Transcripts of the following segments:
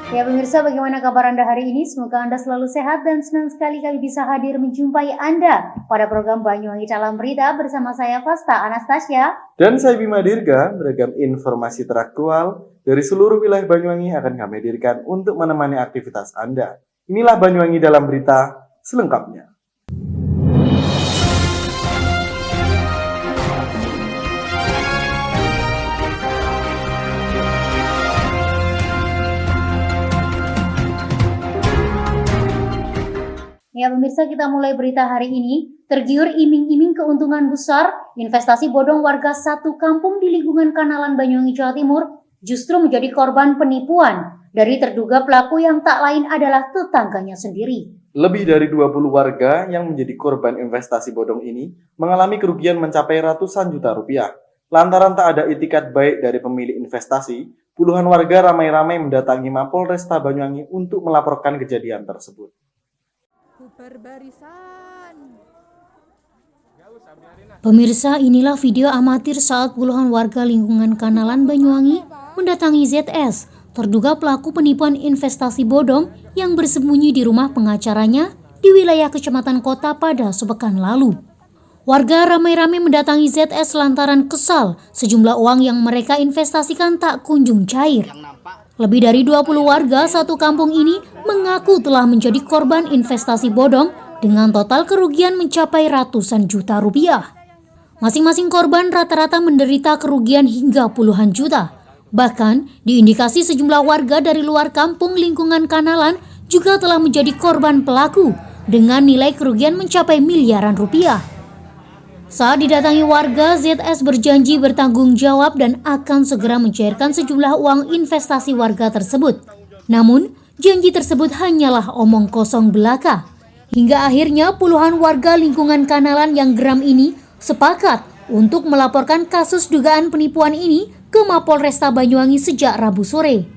Ya pemirsa, bagaimana kabar Anda hari ini? Semoga Anda selalu sehat dan senang sekali kami bisa hadir menjumpai Anda pada program Banyuwangi Dalam Berita bersama saya Fasta Anastasia. Dan saya Bima Dirga, beragam informasi teraktual dari seluruh wilayah Banyuwangi akan kami hadirkan untuk menemani aktivitas Anda. Inilah Banyuwangi Dalam Berita selengkapnya. Ya pemirsa, kita mulai berita hari ini. Tergiur iming-iming keuntungan besar, investasi bodong warga satu kampung di lingkungan Kanalan Banyuwangi, Jawa Timur justru menjadi korban penipuan dari terduga pelaku yang tak lain adalah tetangganya sendiri. Lebih dari 20 warga yang menjadi korban investasi bodong ini mengalami kerugian mencapai ratusan juta rupiah. Lantaran tak ada itikat baik dari pemilik investasi, puluhan warga ramai-ramai mendatangi Mapolresta Banyuwangi untuk melaporkan kejadian tersebut. Pemirsa, inilah video amatir saat puluhan warga lingkungan Kanalan Banyuwangi mendatangi ZS, terduga pelaku penipuan investasi bodong yang bersembunyi di rumah pengacaranya di wilayah Kecamatan Kota pada sepekan lalu. Warga ramai-ramai mendatangi ZS lantaran kesal sejumlah uang yang mereka investasikan tak kunjung cair. Lebih dari 20 warga satu kampung ini mengaku telah menjadi korban investasi bodong dengan total kerugian mencapai ratusan juta rupiah. Masing-masing korban rata-rata menderita kerugian hingga puluhan juta. Bahkan diindikasi sejumlah warga dari luar kampung lingkungan Kanalan juga telah menjadi korban pelaku dengan nilai kerugian mencapai miliaran rupiah. Saat didatangi warga, ZS berjanji bertanggung jawab dan akan segera mencairkan sejumlah uang investasi warga tersebut. Namun, janji tersebut hanyalah omong kosong belaka. Hingga akhirnya puluhan warga lingkungan Kanalan yang geram ini sepakat untuk melaporkan kasus dugaan penipuan ini ke Mapolresta Banyuwangi sejak Rabu sore.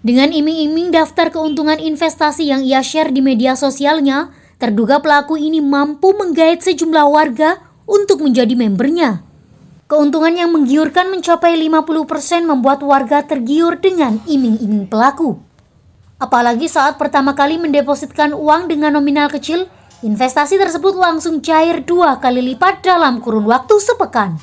Dengan iming-iming daftar keuntungan investasi yang ia share di media sosialnya, terduga pelaku ini mampu menggait sejumlah warga untuk menjadi membernya. Keuntungan yang menggiurkan mencapai 50% membuat warga tergiur dengan iming-iming pelaku. Apalagi saat pertama kali mendepositkan uang dengan nominal kecil, investasi tersebut langsung cair 2 kali lipat dalam kurun waktu sepekan.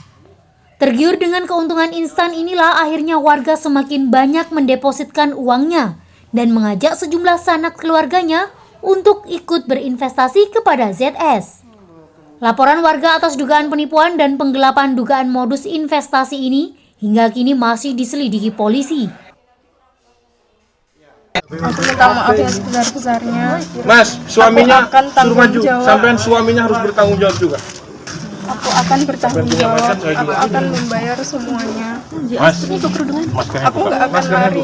Tergiur dengan keuntungan instan inilah akhirnya warga semakin banyak mendepositkan uangnya dan mengajak sejumlah sanak keluarganya untuk ikut berinvestasi kepada ZS. Laporan warga atas dugaan penipuan dan penggelapan dugaan modus investasi ini hingga kini masih diselidiki polisi. Aku minta maaf yang sebesar-besarnya. Mas, suaminya suruh maju. Jawab. Sampai suaminya harus bertanggung jawab juga. Aku akan bertanggung jawab. Aku akan membayar semuanya. Mas, Aku nggak akan lari.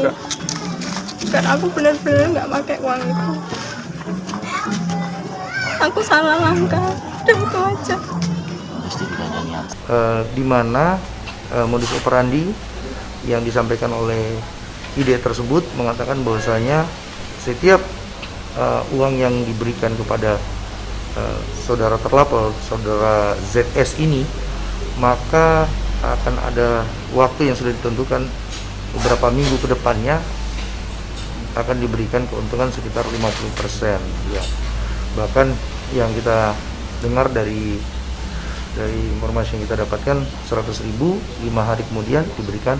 Karena aku benar-benar nggak pakai uang itu. Aku salah langkah. Dan itu aja. Di mana modus operandi yang disampaikan oleh ide tersebut mengatakan bahwasanya setiap uang yang diberikan kepada saudara terlapor, saudara ZS ini, maka akan ada waktu yang sudah ditentukan beberapa minggu ke depannya akan diberikan keuntungan sekitar 50%. Ya. Bahkan yang kita dengar dari informasi yang kita dapatkan 100.000, 5 hari kemudian diberikan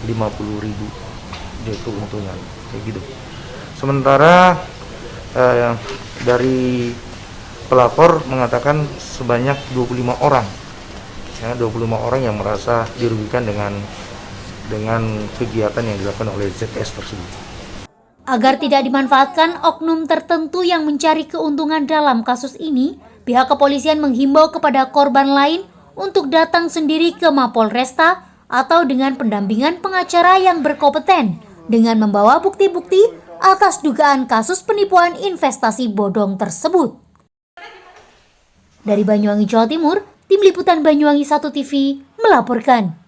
50.000 keuntungan kayak gitu. Sementara dari pelapor mengatakan sebanyak 25 orang, ya, 25 orang yang merasa dirugikan dengan kegiatan yang dilakukan oleh ZS tersebut. Agar tidak dimanfaatkan oknum tertentu yang mencari keuntungan dalam kasus ini, pihak kepolisian menghimbau kepada korban lain untuk datang sendiri ke Mapolresta atau dengan pendampingan pengacara yang berkompeten dengan membawa bukti-bukti atas dugaan kasus penipuan investasi bodong tersebut. Dari Banyuwangi, Jawa Timur, Tim Liputan Banyuwangi 1 TV melaporkan.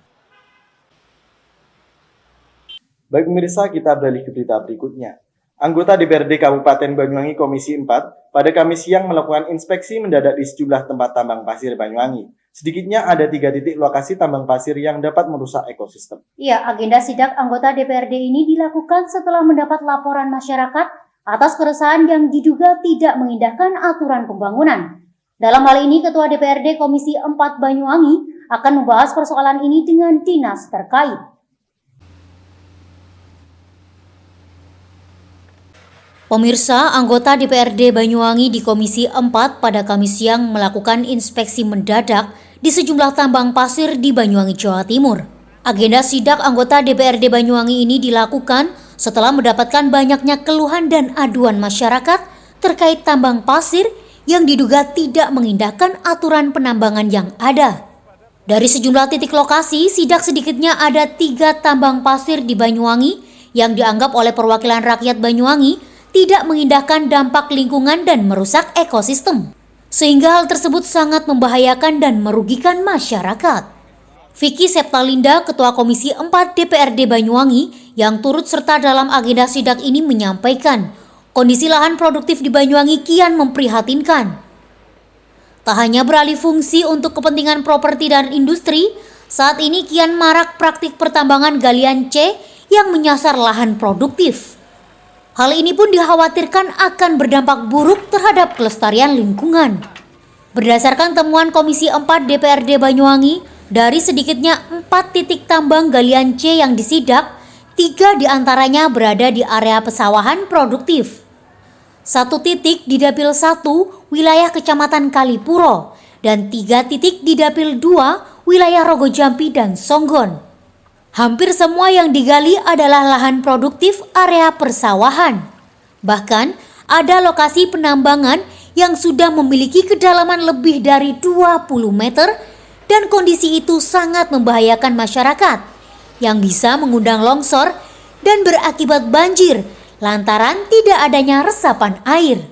Baik pemirsa, kita beralih ke berita berikutnya. Anggota DPRD Kabupaten Banyuwangi Komisi 4 pada Kamis siang melakukan inspeksi mendadak di sejumlah tempat tambang pasir Banyuwangi. Sedikitnya ada 3 titik lokasi tambang pasir yang dapat merusak ekosistem. Ya, agenda sidak anggota DPRD ini dilakukan setelah mendapat laporan masyarakat atas keresahan yang diduga tidak mengindahkan aturan pembangunan. Dalam hal ini, Ketua DPRD Komisi 4 Banyuwangi akan membahas persoalan ini dengan dinas terkait. Pemirsa, anggota DPRD Banyuwangi di Komisi 4 pada Kamis siang melakukan inspeksi mendadak di sejumlah tambang pasir di Banyuwangi, Jawa Timur. Agenda sidak anggota DPRD Banyuwangi ini dilakukan setelah mendapatkan banyaknya keluhan dan aduan masyarakat terkait tambang pasir yang diduga tidak mengindahkan aturan penambangan yang ada. Dari sejumlah titik lokasi, sidak sedikitnya ada 3 tambang pasir di Banyuwangi yang dianggap oleh perwakilan rakyat Banyuwangi tidak mengindahkan dampak lingkungan dan merusak ekosistem. Sehingga hal tersebut sangat membahayakan dan merugikan masyarakat. Vicky Septalinda, Ketua Komisi 4 DPRD Banyuwangi yang turut serta dalam agenda sidak ini menyampaikan, kondisi lahan produktif di Banyuwangi kian memprihatinkan. Tak hanya beralih fungsi untuk kepentingan properti dan industri, saat ini kian marak praktik pertambangan galian C yang menyasar lahan produktif. Hal ini pun dikhawatirkan akan berdampak buruk terhadap kelestarian lingkungan. Berdasarkan temuan Komisi 4 DPRD Banyuwangi, dari sedikitnya 4 titik tambang galian C yang disidak, 3 diantaranya berada di area pesawahan produktif. 1 titik di Dapil 1 wilayah Kecamatan Kalipuro dan 3 titik di Dapil 2 wilayah Rogojampi dan Songgon. Hampir semua yang digali adalah lahan produktif area persawahan. Bahkan ada lokasi penambangan yang sudah memiliki kedalaman lebih dari 20 meter dan kondisi itu sangat membahayakan masyarakat yang bisa mengundang longsor dan berakibat banjir lantaran tidak adanya resapan air.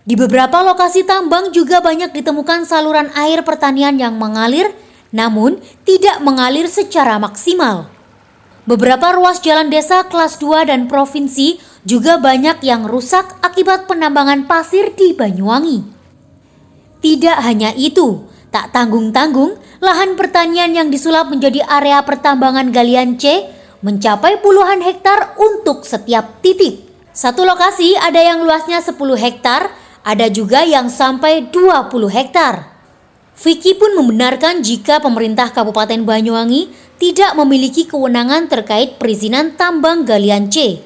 Di beberapa lokasi tambang juga banyak ditemukan saluran air pertanian yang mengalir namun tidak mengalir secara maksimal. Beberapa ruas jalan desa kelas 2 dan provinsi juga banyak yang rusak akibat penambangan pasir di Banyuwangi. Tidak hanya itu, tak tanggung-tanggung, lahan pertanian yang disulap menjadi area pertambangan galian C mencapai puluhan hektar untuk setiap titik. Satu lokasi ada yang luasnya 10 hektar, ada juga yang sampai 20 hektar. Vicky pun membenarkan jika pemerintah Kabupaten Banyuwangi tidak memiliki kewenangan terkait perizinan tambang galian C.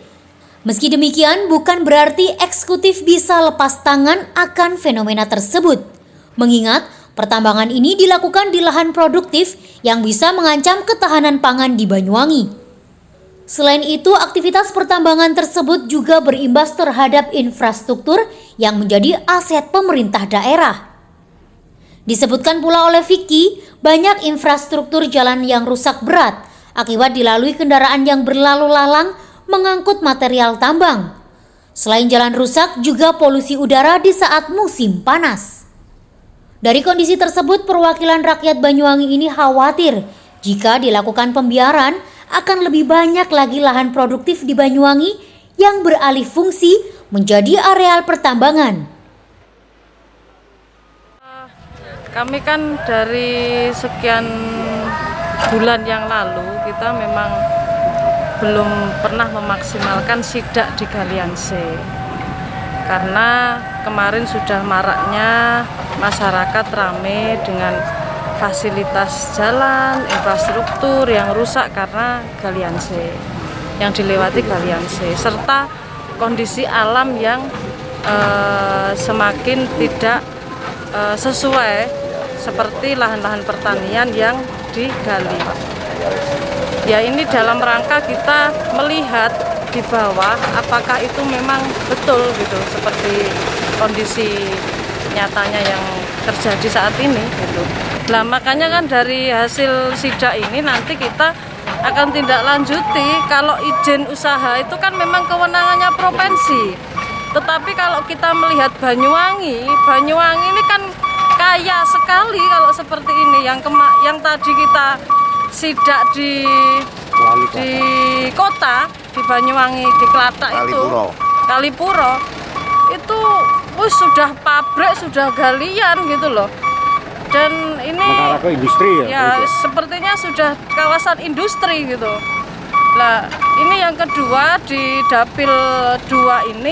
Meski demikian, bukan berarti eksekutif bisa lepas tangan akan fenomena tersebut. Mengingat pertambangan ini dilakukan di lahan produktif yang bisa mengancam ketahanan pangan di Banyuwangi. Selain itu, aktivitas pertambangan tersebut juga berimbas terhadap infrastruktur yang menjadi aset pemerintah daerah. Disebutkan pula oleh Vicky, banyak infrastruktur jalan yang rusak berat akibat dilalui kendaraan yang berlalu lalang mengangkut material tambang. Selain jalan rusak, juga polusi udara di saat musim panas. Dari kondisi tersebut, perwakilan rakyat Banyuwangi ini khawatir jika dilakukan pembiaran akan lebih banyak lagi lahan produktif di Banyuwangi yang beralih fungsi menjadi areal pertambangan. Kami kan dari sekian bulan yang lalu kita memang belum pernah memaksimalkan sidak di galian C. Karena kemarin sudah maraknya masyarakat ramai dengan fasilitas jalan, infrastruktur yang rusak karena galian C, yang dilewati galian C, serta kondisi alam yang semakin tidak sesuai seperti lahan-lahan pertanian yang digali. Ya, ini dalam rangka kita melihat di bawah apakah itu memang betul gitu seperti kondisi nyatanya yang terjadi saat ini gitu. Nah, makanya kan dari hasil sidak ini nanti kita akan tindak lanjuti. Kalau izin usaha itu kan memang kewenangannya provinsi. Tetapi kalau kita melihat Banyuwangi ini kan kaya sekali kalau seperti ini. Yang tadi kita sidak di kota, di Banyuwangi, di Klatak itu, Kalipuro, itu sudah pabrik, sudah galian gitu loh. dan ini mengarah ke industri ya? ya sepertinya sudah kawasan industri gitu. Nah, ini yang kedua di Dapil 2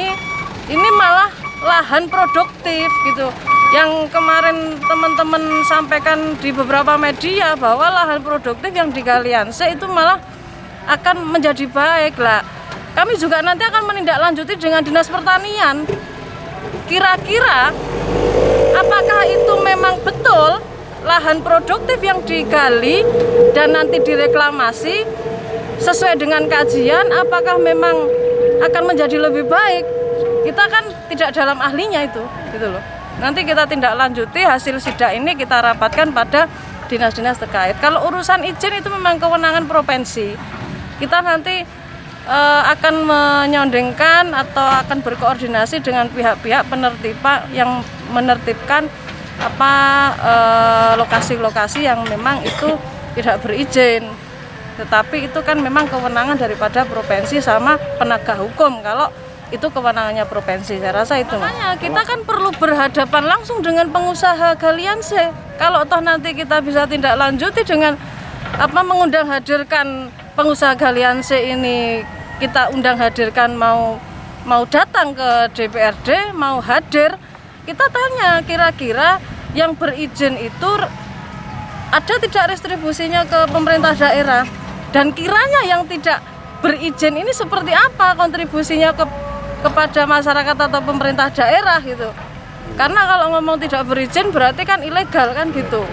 ini malah lahan produktif gitu. Yang kemarin teman-teman sampaikan di beberapa media bahwa lahan produktif yang di Galianse itu malah akan menjadi baik lah. Kami juga nanti akan menindaklanjuti dengan Dinas Pertanian. Kira-kira apakah itu memang betul lahan produktif yang digali dan nanti direklamasi sesuai dengan kajian, apakah memang akan menjadi lebih baik? Kita kan tidak dalam ahlinya itu, gitu loh. Nanti kita tindak lanjuti hasil sidak ini, kita rapatkan pada dinas-dinas terkait. Kalau urusan izin itu memang kewenangan provinsi. Kita nanti akan menyondengkan atau akan berkoordinasi dengan pihak-pihak penertiban yang menertibkan lokasi-lokasi yang memang itu tidak berizin. Tetapi itu kan memang kewenangan daripada provinsi sama penegak hukum. Kalau itu kewenangannya provinsi, saya rasa itu. Makanya kita kan perlu berhadapan langsung dengan pengusaha Galianse. Kalau toh nanti kita bisa tindak lanjuti dengan mengundang hadirkan pengusaha Galianse ini, kita undang hadirkan mau datang ke DPRD, mau hadir, kita tanya kira-kira yang berizin itu ada tidak restribusinya ke pemerintah daerah, dan kiranya yang tidak berizin ini seperti apa kontribusinya kepada masyarakat atau pemerintah daerah gitu. Karena kalau ngomong tidak berizin berarti kan ilegal kan gitu.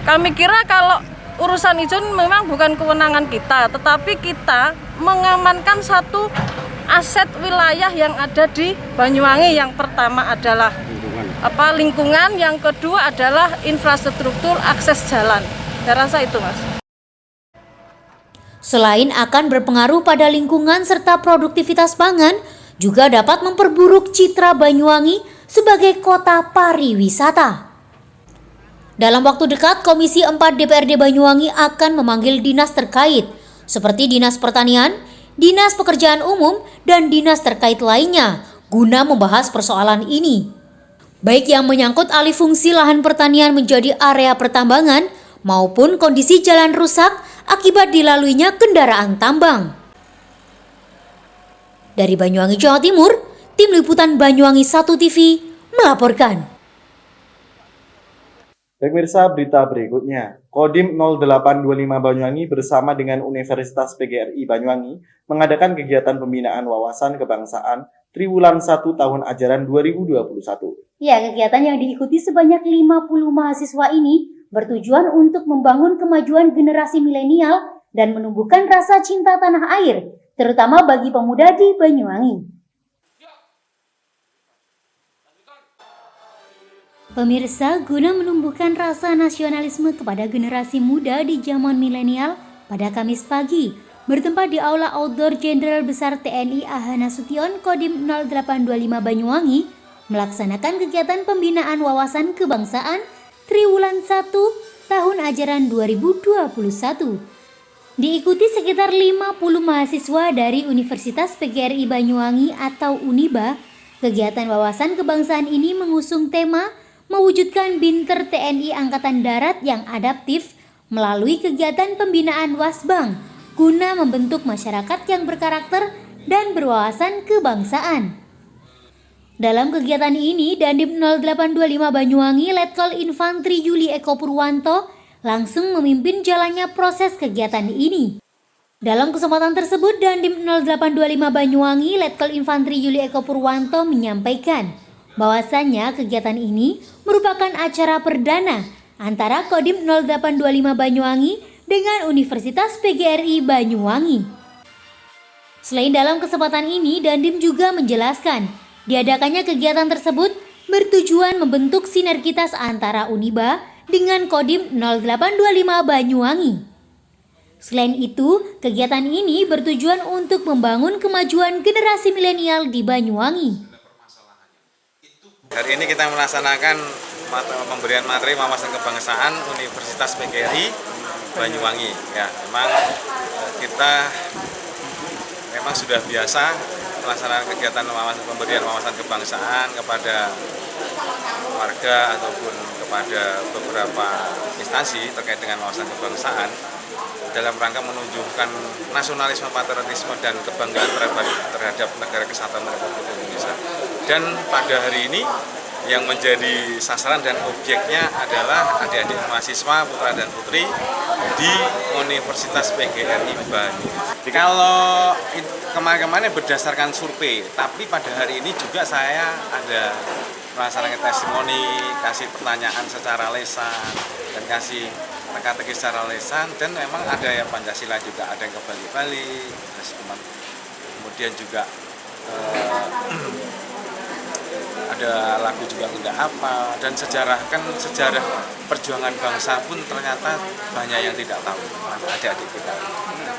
Kami kira kalau urusan izin memang bukan kewenangan kita, tetapi kita mengamankan satu aset wilayah yang ada di Banyuwangi. Yang pertama adalah lingkungan, yang kedua adalah infrastruktur akses jalan. Saya rasa itu, Mas. Selain akan berpengaruh pada lingkungan serta produktivitas pangan, juga dapat memperburuk citra Banyuwangi sebagai kota pariwisata. Dalam waktu dekat, Komisi 4 DPRD Banyuwangi akan memanggil dinas terkait, seperti Dinas Pertanian, Dinas Pekerjaan Umum, dan dinas terkait lainnya, guna membahas persoalan ini. Baik yang menyangkut alih fungsi lahan pertanian menjadi area pertambangan, maupun kondisi jalan rusak akibat dilaluinya kendaraan tambang. Dari Banyuwangi, Jawa Timur, Tim Liputan Banyuwangi 1 TV melaporkan. Baik pemirsa, berita berikutnya. Kodim 0825 Banyuwangi bersama dengan Universitas PGRI Banyuwangi mengadakan kegiatan pembinaan wawasan kebangsaan Triwulan 1 tahun ajaran 2021. Ya, kegiatan yang diikuti sebanyak 50 mahasiswa ini bertujuan untuk membangun kemajuan generasi milenial dan menumbuhkan rasa cinta tanah air, terutama bagi pemuda di Banyuwangi. Pemirsa, guna menumbuhkan rasa nasionalisme kepada generasi muda di zaman milenial, pada Kamis pagi, bertempat di Aula Outdoor Jenderal Besar TNI AH Nasution Kodim 0825 Banyuwangi, melaksanakan kegiatan pembinaan wawasan kebangsaan Triwulan 1 tahun ajaran 2021. Diikuti sekitar 50 mahasiswa dari Universitas PGRI Banyuwangi atau UNIBA. Kegiatan wawasan kebangsaan ini mengusung tema mewujudkan Binter TNI Angkatan Darat yang adaptif melalui kegiatan pembinaan Wasbang guna membentuk masyarakat yang berkarakter dan berwawasan kebangsaan. Dalam kegiatan ini, Dandim 0825 Banyuwangi Letkol Infantri Yuli Eko Purwanto langsung memimpin jalannya proses kegiatan ini. Dalam kesempatan tersebut, Dandim 0825 Banyuwangi Letkol Infantri Yuli Eko Purwanto menyampaikan bahwasannya kegiatan ini merupakan acara perdana antara Kodim 0825 Banyuwangi dengan Universitas PGRI Banyuwangi. Selain dalam kesempatan ini, Dandim juga menjelaskan diadakannya kegiatan tersebut bertujuan membentuk sinergitas antara UNIBA dengan Kodim 0825 Banyuwangi. Selain itu, kegiatan ini bertujuan untuk membangun kemajuan generasi milenial di Banyuwangi. Hari ini kita melaksanakan pemberian materi wawasan kebangsaan Universitas PGRI Banyuwangi. Ya, kita memang sudah biasa melaksanakan kegiatan pemberian wawasan kebangsaan kepada warga ataupun kepada beberapa instansi terkait dengan wawasan kebangsaan dalam rangka menunjukkan nasionalisme, patriotisme, dan kebanggaan terhadap negara kesatuan Republik Indonesia. Dan pada hari ini yang menjadi sasaran dan objeknya adalah adik-adik mahasiswa putra dan putri di Universitas PGRI Banyuwangi. Kalau kemarin-kemarin berdasarkan survei, tapi pada hari ini juga saya ada melaksanakan testimoni, kasih pertanyaan secara lesan, dan kasih teka-teki secara lesan, dan memang ada yang Pancasila juga, ada yang ke Bali-Bali, kemudian juga ada lagu juga tidak apa, dan sejarah perjuangan bangsa pun ternyata banyak yang tidak tahu, adik-adik kita.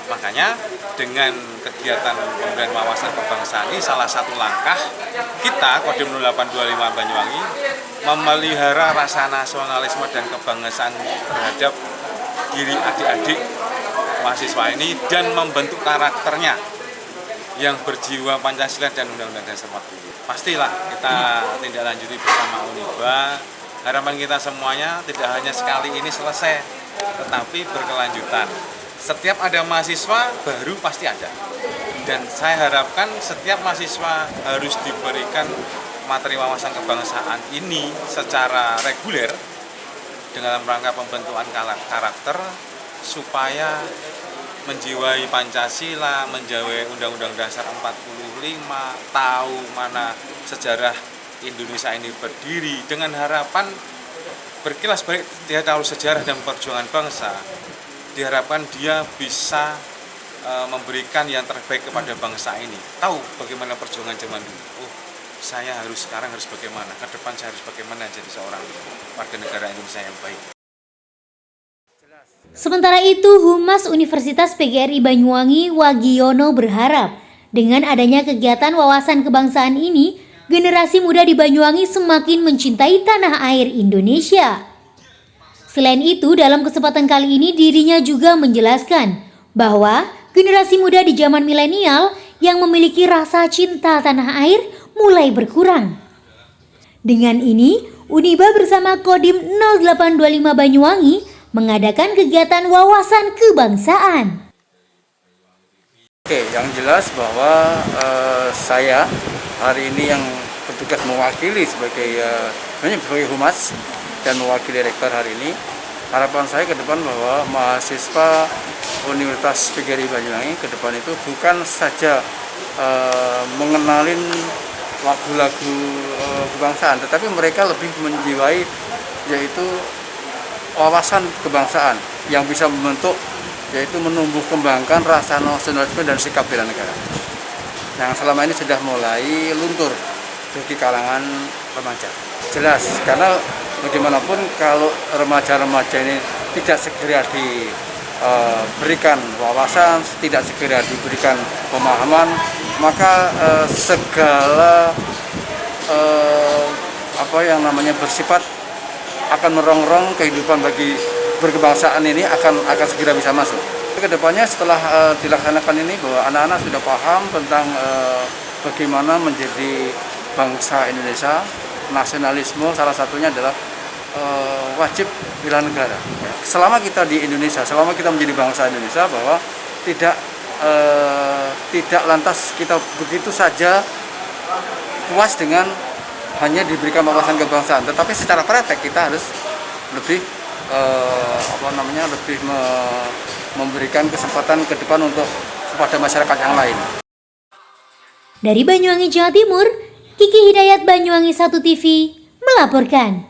Makanya dengan kegiatan pemberian wawasan kebangsaan ini salah satu langkah kita Kodim 0825 Banyuwangi memelihara rasa nasionalisme dan kebangsaan terhadap diri adik-adik mahasiswa ini dan membentuk karakternya yang berjiwa Pancasila dan Undang-Undang Dasar 45. Pastilah kita tindak lanjuti bersama Uniba. Harapan kita semuanya tidak hanya sekali ini selesai, tetapi berkelanjutan. Setiap ada mahasiswa baru pasti ada. Dan saya harapkan setiap mahasiswa harus diberikan materi wawasan kebangsaan ini secara reguler dalam rangka pembentukan karakter supaya menjiwai Pancasila, menjiwai Undang-Undang Dasar 45, tahu mana sejarah Indonesia ini berdiri, dengan harapan berkilas balik dia tahu sejarah dan perjuangan bangsa. Diharapkan dia bisa memberikan yang terbaik kepada bangsa ini. Tahu bagaimana perjuangan zaman dulu. Oh, saya sekarang harus bagaimana, ke depan saya harus bagaimana jadi seorang warga negara Indonesia yang baik. Sementara itu, Humas Universitas PGRI Banyuwangi Wagiono berharap dengan adanya kegiatan wawasan kebangsaan ini, generasi muda di Banyuwangi semakin mencintai tanah air Indonesia. Selain itu, dalam kesempatan kali ini dirinya juga menjelaskan bahwa generasi muda di zaman milenial yang memiliki rasa cinta tanah air mulai berkurang. Dengan ini, Uniba bersama Kodim 0825 Banyuwangi mengadakan kegiatan wawasan kebangsaan. Oke, yang jelas bahwa saya hari ini yang bertugas mewakili sebagai humas dan mewakili rektor hari ini. Harapan saya ke depan bahwa mahasiswa Universitas PGRI Banyuwangi ke depan itu bukan saja mengenalin lagu-lagu kebangsaan, tetapi mereka lebih menjiwai yaitu wawasan kebangsaan yang bisa membentuk, yaitu menumbuh kembangkan rasa nasionalisme dan sikap bela negara yang selama ini sudah mulai luntur bagi kalangan remaja. Jelas, karena bagaimanapun kalau remaja-remaja ini tidak segera diberikan wawasan, tidak segera diberikan pemahaman, maka segala bersifat akan merongrong kehidupan bagi berkebangsaan ini akan segera bisa masuk. Kedepannya setelah dilaksanakan ini bahwa anak-anak sudah paham tentang bagaimana menjadi bangsa Indonesia, nasionalisme salah satunya adalah wajib bela negara. Selama kita di Indonesia, selama kita menjadi bangsa Indonesia, bahwa tidak lantas kita begitu saja puas dengan hanya diberikan wawasan kebangsaan, tetapi secara praktek kita harus lebih memberikan kesempatan ke depan untuk kepada masyarakat yang lain. Dari Banyuwangi, Jawa Timur, Kiki Hidayat, Banyuwangi 1 TV melaporkan.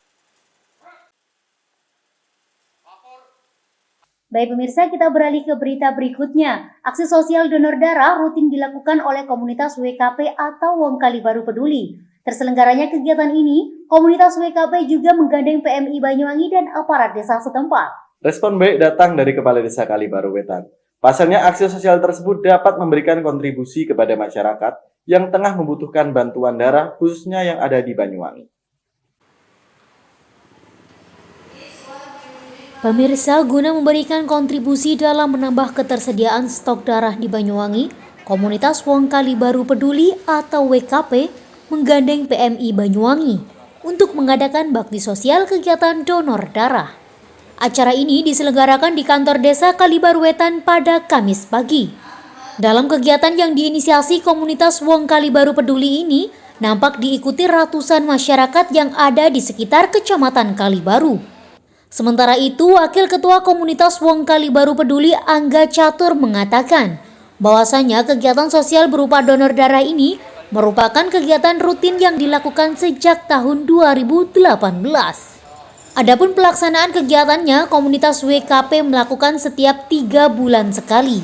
Baik pemirsa, kita beralih ke berita berikutnya. Aksi sosial donor darah rutin dilakukan oleh komunitas WKP atau Wong Kali Baru Peduli. Terselenggaranya kegiatan ini, komunitas WKP juga menggandeng PMI Banyuwangi dan aparat desa setempat. Respon baik datang dari Kepala Desa Kalibaru Wetan. Pasalnya aksi sosial tersebut dapat memberikan kontribusi kepada masyarakat yang tengah membutuhkan bantuan darah, khususnya yang ada di Banyuwangi. Pemirsa, guna memberikan kontribusi dalam menambah ketersediaan stok darah di Banyuwangi, komunitas Wong Kali Baru Peduli atau WKP menggandeng PMI Banyuwangi. untuk mengadakan bakti sosial kegiatan donor darah. Acara ini diselenggarakan di kantor desa Kalibaru Wetan pada Kamis pagi. Dalam kegiatan yang diinisiasi komunitas Wong Kalibaru Peduli ini, nampak diikuti ratusan masyarakat yang ada di sekitar Kecamatan Kalibaru. Sementara itu, Wakil Ketua Komunitas Wong Kalibaru Peduli Angga Catur mengatakan bahwasanya kegiatan sosial berupa donor darah ini merupakan kegiatan rutin yang dilakukan sejak tahun 2018. Adapun pelaksanaan kegiatannya, komunitas WKP melakukan setiap 3 bulan sekali.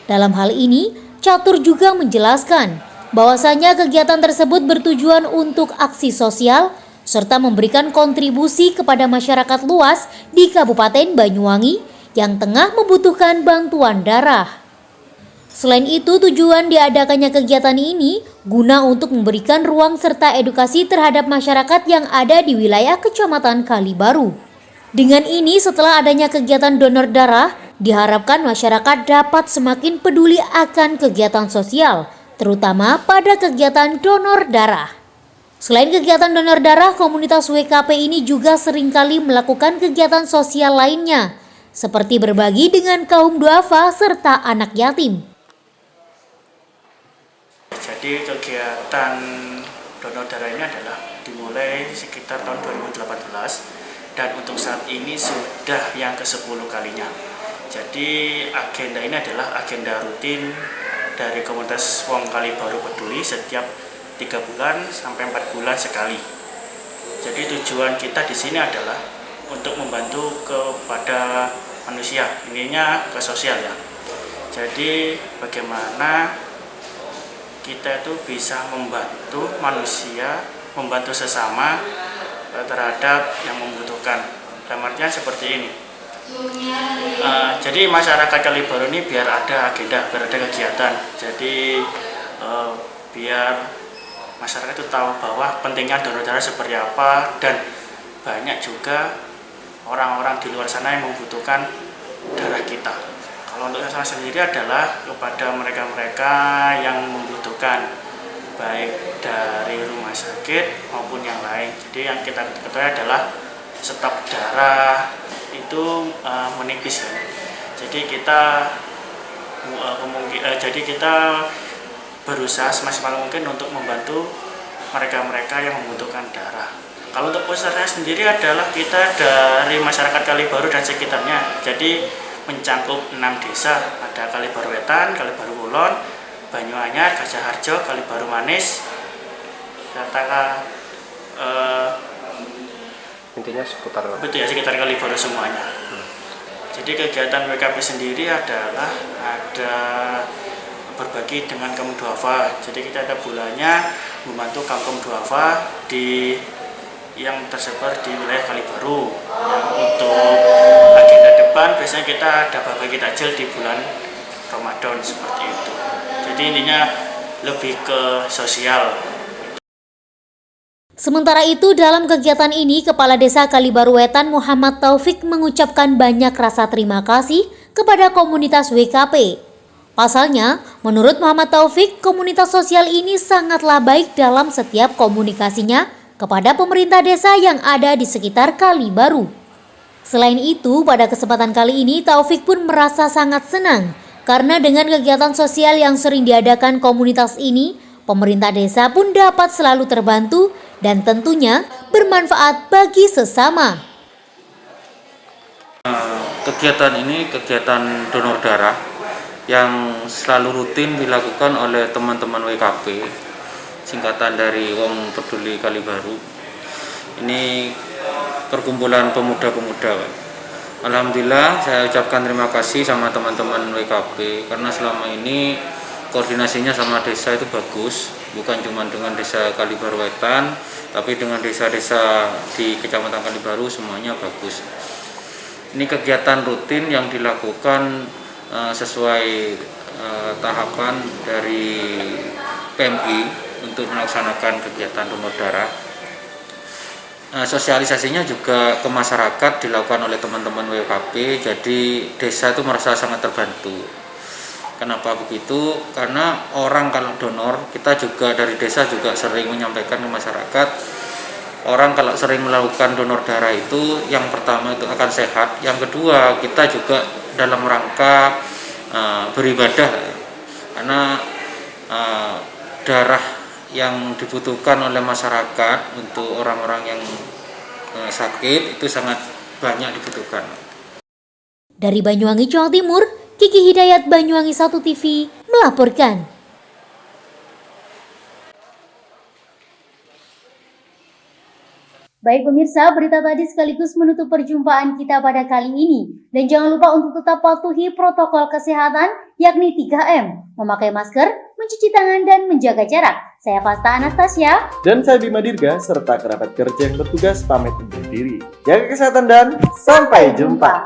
Dalam hal ini, Catur juga menjelaskan bahwasanya kegiatan tersebut bertujuan untuk aksi sosial serta memberikan kontribusi kepada masyarakat luas di Kabupaten Banyuwangi yang tengah membutuhkan bantuan darah. Selain itu, tujuan diadakannya kegiatan ini guna untuk memberikan ruang serta edukasi terhadap masyarakat yang ada di wilayah Kecamatan Kalibaru. Dengan ini, setelah adanya kegiatan donor darah, diharapkan masyarakat dapat semakin peduli akan kegiatan sosial, terutama pada kegiatan donor darah. Selain kegiatan donor darah, komunitas WKP ini juga seringkali melakukan kegiatan sosial lainnya, seperti berbagi dengan kaum duafa serta anak yatim. Jadi kegiatan donor darah ini adalah dimulai sekitar tahun 2018 dan untuk saat ini sudah yang ke-10 kalinya. Jadi agenda ini adalah agenda rutin dari komunitas Wong Kalibaru Peduli setiap 3 bulan sampai 4 bulan sekali. Jadi tujuan kita di sini adalah untuk membantu kepada manusia, ininya ke sosial ya. Jadi bagaimana kita itu bisa membantu manusia, membantu sesama terhadap yang membutuhkan. Dalam artian seperti ini. Jadi masyarakat Kalibaru ini biar ada agenda, biar ada kegiatan. Jadi biar masyarakat itu tahu bahwa pentingnya donor darah seperti apa, dan banyak juga orang-orang di luar sana yang membutuhkan darah kita. Kalau untuk saya sendiri adalah kepada mereka-mereka yang membutuhkan, baik dari rumah sakit maupun yang lain. Jadi yang kita ketahui adalah stok darah itu menipis ya. Jadi kita berusaha semaksimal mungkin untuk membantu mereka-mereka yang membutuhkan darah. Kalau untuk peserta sendiri adalah kita dari masyarakat Kalibaru dan sekitarnya. Jadi mencakup 6 desa, ada Kalibaru Wetan, Kalibaru Kulon, Banyuanyar, Gajah Harjo, Kalibaru Manis, serta Intinya sekitar Kalibaru semuanya. Jadi kegiatan WKP sendiri adalah ada berbagi dengan kaum duafa. Jadi kita ada bulannya membantu kaum duafa yang tersebar di wilayah Kalibaru. Untuk agenda depan biasanya kita ada berbagi takjil di bulan Ramadan seperti itu. Jadi intinya lebih ke sosial. Sementara itu, dalam kegiatan ini, Kepala Desa Kalibaru Wetan Muhammad Taufik mengucapkan banyak rasa terima kasih kepada komunitas WKP. Pasalnya, menurut Muhammad Taufik, komunitas sosial ini sangatlah baik dalam setiap komunikasinya kepada pemerintah desa yang ada di sekitar Kalibaru. Selain itu, pada kesempatan kali ini, Taufik pun merasa sangat senang karena dengan kegiatan sosial yang sering diadakan komunitas ini, pemerintah desa pun dapat selalu terbantu dan tentunya bermanfaat bagi sesama. Kegiatan ini kegiatan donor darah yang selalu rutin dilakukan oleh teman-teman WKP, singkatan dari Wong Peduli Kalibaru. Ini perkumpulan pemuda-pemuda. Alhamdulillah saya ucapkan terima kasih sama teman-teman WKP karena selama ini koordinasinya sama desa itu bagus, bukan cuma dengan desa Kalibaru Wetan, tapi dengan desa-desa di Kecamatan Kalibaru semuanya bagus. Ini kegiatan rutin yang dilakukan sesuai tahapan dari PMI untuk melaksanakan kegiatan donor darah. Sosialisasinya juga ke masyarakat dilakukan oleh teman-teman WKP, jadi desa itu merasa sangat terbantu. Kenapa begitu? Karena orang kalau donor, kita juga dari desa juga sering menyampaikan ke masyarakat orang kalau sering melakukan donor darah itu yang pertama itu akan sehat, yang kedua kita juga dalam rangka beribadah, karena darah yang dibutuhkan oleh masyarakat untuk orang-orang yang sakit itu sangat banyak dibutuhkan. Dari Banyuwangi, Jawa Timur, Kiki Hidayat, Banyuwangi 1 TV melaporkan. Baik pemirsa, berita tadi sekaligus menutup perjumpaan kita pada kali ini. Dan jangan lupa untuk tetap patuhi protokol kesehatan, yakni 3M, memakai masker, mencuci tangan, dan menjaga jarak. Saya Fasta Anastasia. Dan saya Bima Dirga, serta kerabat kerja yang bertugas pamit undur diri. Jaga kesehatan dan sampai jumpa.